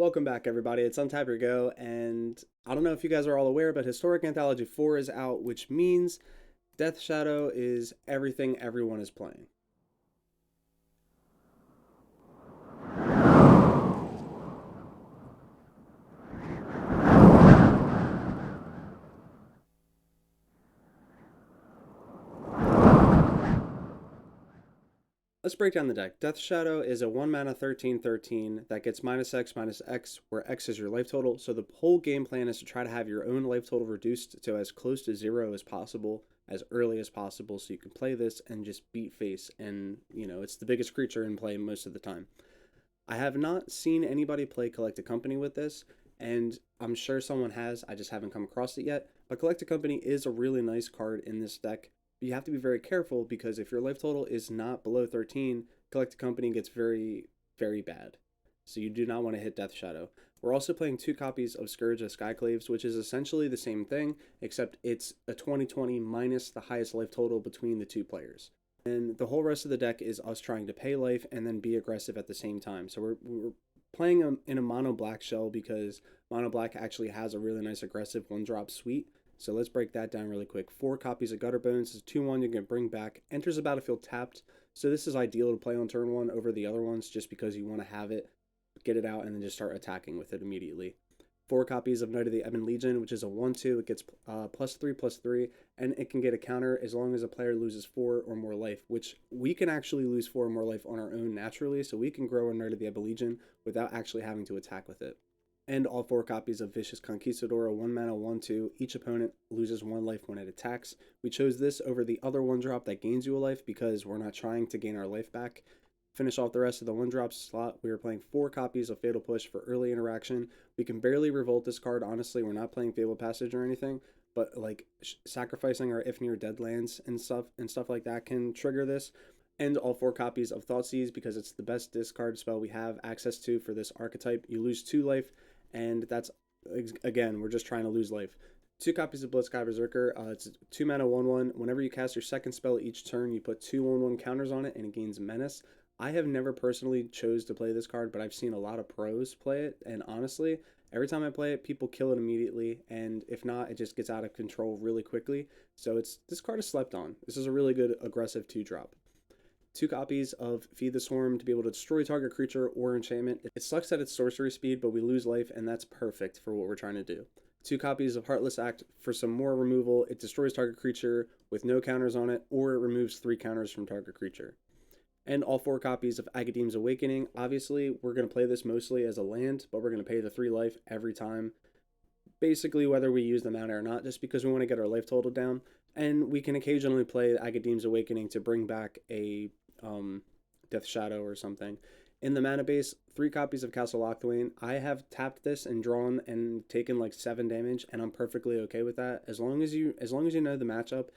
Welcome back, everybody. It's Untap Your Go, and I don't know if you guys are all aware, but Historic Anthology 4 is out, which means Death Shadow is everything everyone is playing. Let's break down the deck. Death Shadow is a 1 mana 13/13 that gets -X/-X, where X is your life total. So the whole game plan is to try to have your own life total reduced to as close to 0 as possible, as early as possible, so you can play this and just beat face. And, it's the biggest creature in play most of the time. I have not seen anybody play Collect a Company with this, and I'm sure someone has. I just haven't come across it yet. But Collect a Company is a really nice card in this deck. You have to be very careful because if your life total is not below 13, Collect a Company gets very, very bad. So you do not want to hit Death Shadow. We're also playing 2 copies of Scourge of Skyclaves, which is essentially the same thing, except it's a 20/20 minus the highest life total between the 2 players. And the whole rest of the deck is us trying to pay life and then be aggressive at the same time. So we're playing in a mono black shell because mono black actually has a really nice aggressive 1-drop suite. So let's break that down really quick. 4 copies of Gutter Bones is 2/1 you can bring back. Enters the battlefield tapped. So this is ideal to play on turn 1 over the other ones just because you want to have it, get it out, and then just start attacking with it immediately. 4 copies of Knight of the Ebon Legion, which is a 1/2. It gets +3/+3, and it can get a counter as long as a player loses 4 or more life, which we can actually lose 4 or more life on our own naturally, so we can grow a Knight of the Ebon Legion without actually having to attack with it. And all 4 copies of Vicious Conquistador, a 1 mana 1/2. Each opponent loses 1 life when it attacks. We chose this over the other 1-drop that gains you a life because we're not trying to gain our life back. Finish off the rest of the 1-drop slot. We are playing 4 copies of Fatal Push for early interaction. We can barely revolt this card. Honestly, we're not playing Fabled Passage or anything, but like sacrificing our if near dead lands and stuff like that can trigger this. And all 4 copies of Thoughtseize because it's the best discard spell we have access to for this archetype. You lose 2 life, and that's, again, we're just trying to lose life. 2 copies of Blitzsky Berserker. It's 2 mana 1/1. Whenever you cast your second spell each turn, you put 2 1/1 counters on it, and it gains Menace. I have never personally chose to play this card, but I've seen a lot of pros play it, and honestly, every time I play it, people kill it immediately, and if not, it just gets out of control really quickly. So this card is slept on. This is a really good aggressive 2-drop. 2 copies of Feed the Swarm to be able to destroy target creature or enchantment. It sucks at its sorcery speed, but we lose life, and that's perfect for what we're trying to do. 2 copies of Heartless Act for some more removal. It destroys target creature with no counters on it, or it removes 3 counters from target creature. And all 4 copies of Agadeem's Awakening. Obviously, we're going to play this mostly as a land, but we're going to pay the 3 life every time. Basically, whether we use the mana or not, just because we want to get our life total down. And we can occasionally play Agadeem's Awakening to bring back a Death Shadow or something. In the mana base, 3 copies of Castle Locthwain. I have tapped this and drawn and taken like 7 damage, and I'm perfectly okay with that. As long as you know the matchup.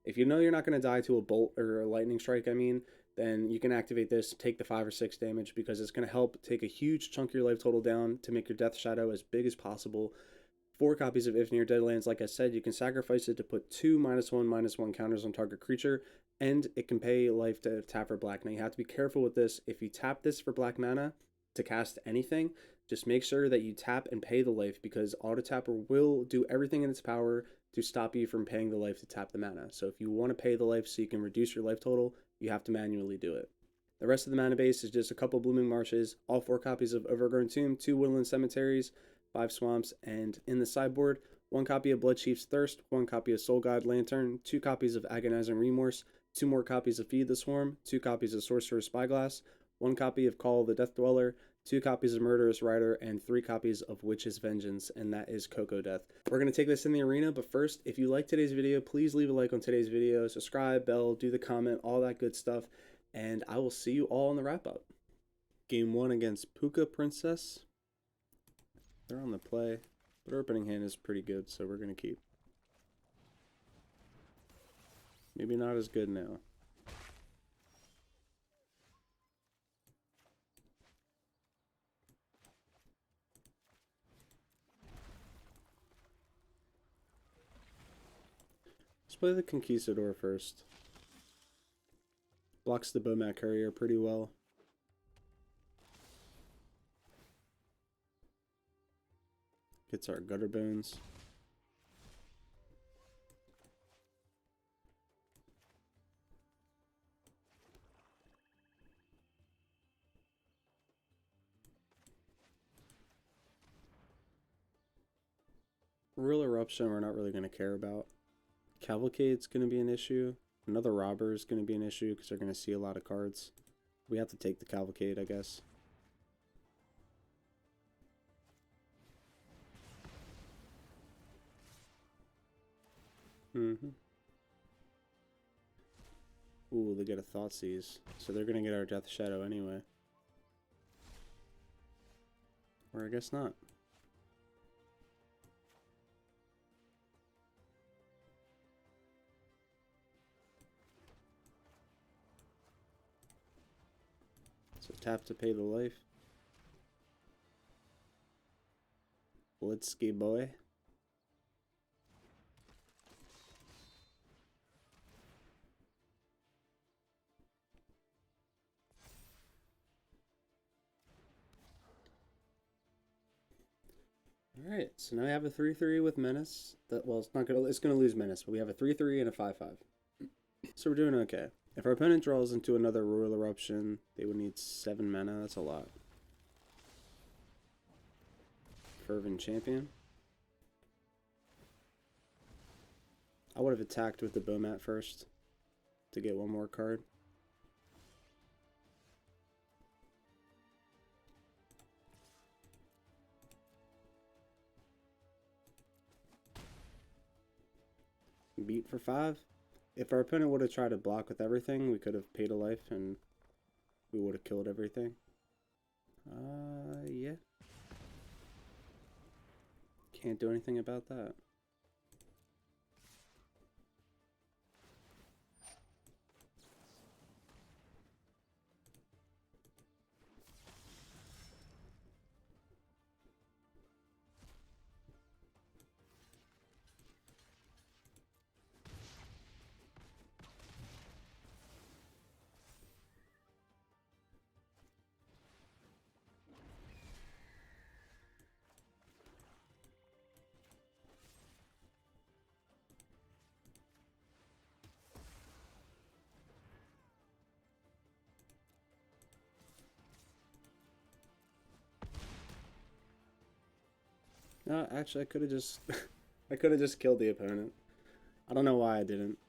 If you know you're not going to die to a bolt or a lightning strike, then you can activate this, take the 5 or 6 damage, because it's going to help take a huge chunk of your life total down to make your Death Shadow as big as possible. 4 copies of If Near Deadlands, like I said, you can sacrifice it to put 2 -1/-1 counters on target creature, and it can pay life to tap for black. Now you have to be careful with this. If you tap this for black mana to cast anything, just make sure that you tap and pay the life, because Auto Tapper will do everything in its power to stop you from paying the life to tap the mana. So if you want to pay the life so you can reduce your life total, you have to manually do it. The rest of the mana base is just a couple Blooming Marshes, all 4 copies of Overgrown Tomb, 2 Woodland Cemeteries, 5 Swamps, and in the sideboard, 1 copy of Bloodchief's Thirst, 1 copy of Soul God Lantern, 2 copies of Agonizing Remorse, 2 more copies of Feed the Swarm, 2 copies of Sorcerer's Spyglass, 1 copy of Call of the Death Dweller, 2 copies of Murderous Rider, and 3 copies of Witch's Vengeance, and that is Coco Death. We're going to take this in the arena, but first, if you like today's video, please leave a like on today's video, subscribe, bell, do the comment, all that good stuff, and I will see you all in the wrap-up. Game 1 against Puka Princess. They're on the play, but our opening hand is pretty good, so we're going to keep. Maybe not as good now. Let's play the Conquistador first. Blocks the Bomat Courier pretty well. Gets our gutter bones. Real Eruption we're not really going to care about. Cavalcade's going to be an issue. Another Robber is going to be an issue because they're going to see a lot of cards. We have to take the Cavalcade, I guess. Ooh, they get a Thoughtseize. So they're going to get our Death Shadow anyway. Or I guess not. So tap to pay the life. Blitzky boy. Alright, so now we have a 3-3 with Menace. Well, it's gonna lose Menace, but we have a 3-3 and a 5-5. So we're doing okay. If our opponent draws into another Royal Eruption, they would need 7 mana. That's a lot. Fervent Champion. I would have attacked with the Bomat first to get one more card. Beat for 5. If our opponent would have tried to block with everything, we could have paid a life and we would have killed everything. Yeah. Can't do anything about that. No, actually, I could have just, I could have just killed the opponent. I don't know why I didn't.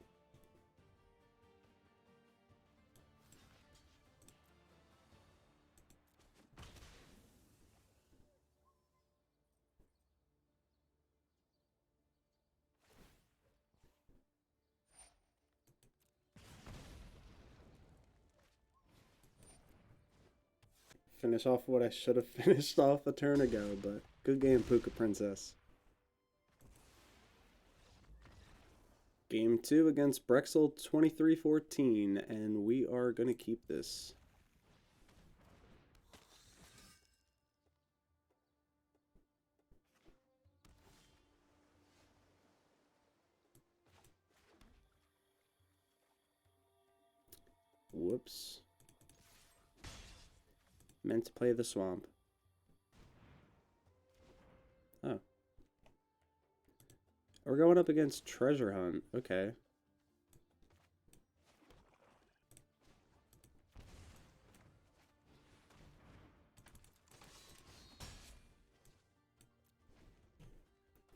Finish off what I should have finished off a turn ago, but good game, Puka Princess. Game 2 against Brexel 2314, and we are going to keep this. Whoops. Meant to play the swamp. Oh. We're going up against Treasure Hunt. Okay.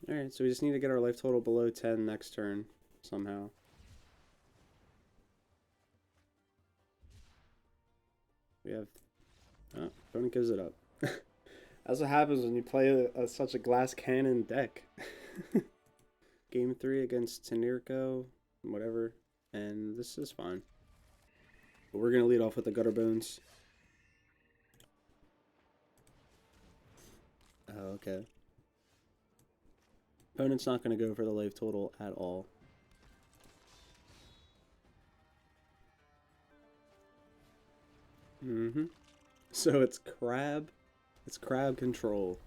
Alright, so we just need to get our life total below 10 next turn, somehow. We have... Oh, opponent gives it up. That's what happens when you play such a glass cannon deck. Game 3 against Tenirko, whatever, and this is fine. But we're going to lead off with the Gutter Bones. Oh, okay. Opponent's not going to go for the life total at all. So it's crab. It's crab control.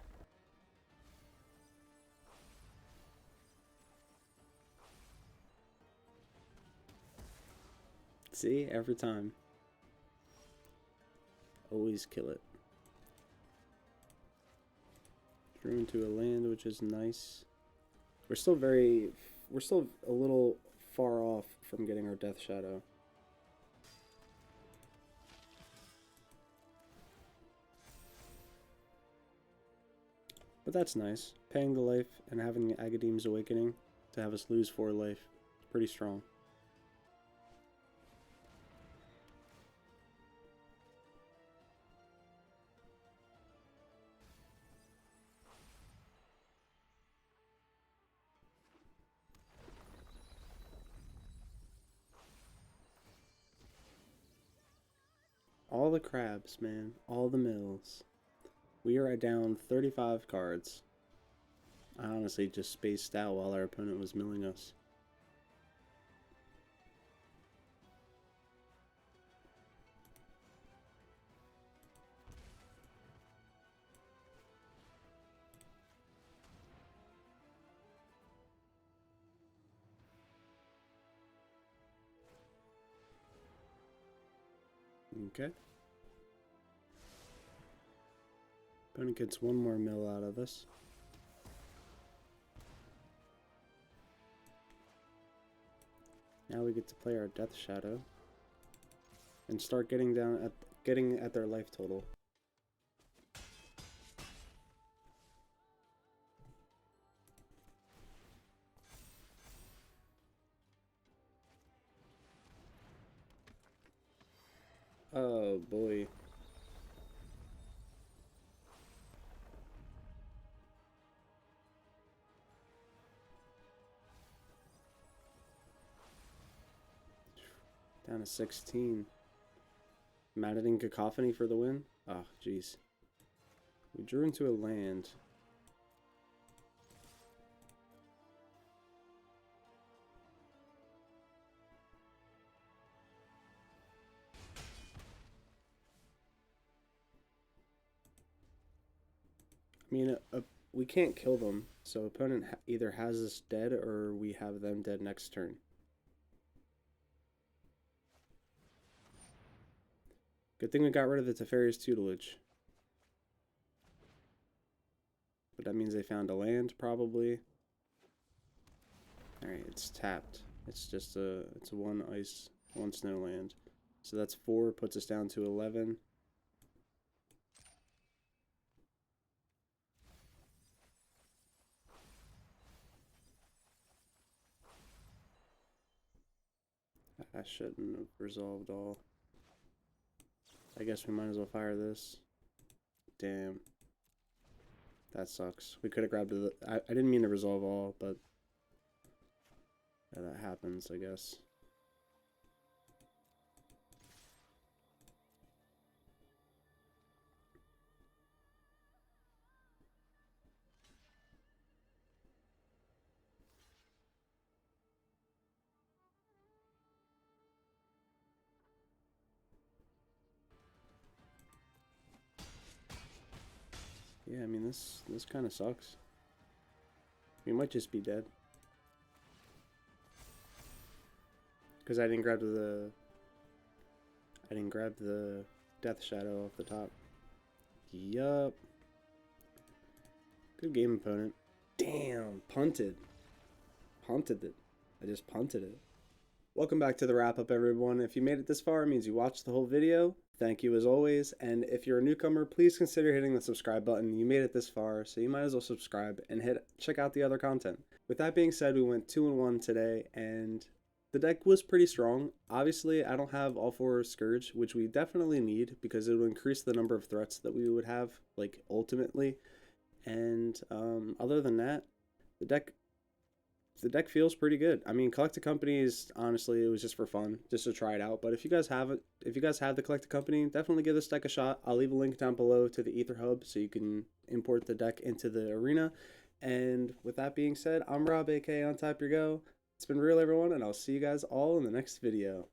See, every time. Always kill it. Drew into a land, which is nice. We're still a little far off from getting our Death Shadow. But that's nice. Paying the life and having Agadeem's Awakening to have us lose 4 life. It's pretty strong. All the crabs, man. All the mills. We are down 35 cards. I honestly just spaced out while our opponent was milling us. Okay. Opponent gets 1 more mill out of us. Now we get to play our Death Shadow and start getting at their life total. Oh boy. Down to 16. Maddening Cacophony for the win? Oh, jeez. We drew into a land. I mean, we can't kill them, so opponent either has us dead or we have them dead next turn. Good thing we got rid of the Teferi's tutelage. But that means they found a land, probably. Alright, it's tapped. It's just it's a 1 ice, 1 snow land. So that's 4, puts us down to 11. I shouldn't have resolved all. I guess we might as well fire this. Damn. That sucks. We could have grabbed the... I didn't mean to resolve all, but... yeah, that happens, I guess. Yeah, I mean, this kind of sucks. We might just be dead. Because I didn't grab the Death Shadow off the top. Yup. Good game, opponent. Damn, punted. Punted it. I just punted it. Welcome back to the wrap-up, everyone. If you made it this far, it means you watched the whole video. Thank you as always, and if you're a newcomer, please consider hitting the subscribe button. You made it this far, so you might as well subscribe and check out the other content. With that being said, we went 2-1 today, and the deck was pretty strong. Obviously, I don't have all 4 Scourge, which we definitely need because it would increase the number of threats that we would have, like, ultimately. And other than that, the deck feels pretty good. I mean, Collected Companies, honestly, it was just for fun, just to try it out. But if you guys have it, if you guys have the Collected Company, definitely give this deck a shot. I'll leave a link down below to the Ether Hub so you can import the deck into the arena. And with that being said, I'm Rob, aka Untap Your Go. It's been real, everyone, and I'll see you guys all in the next video.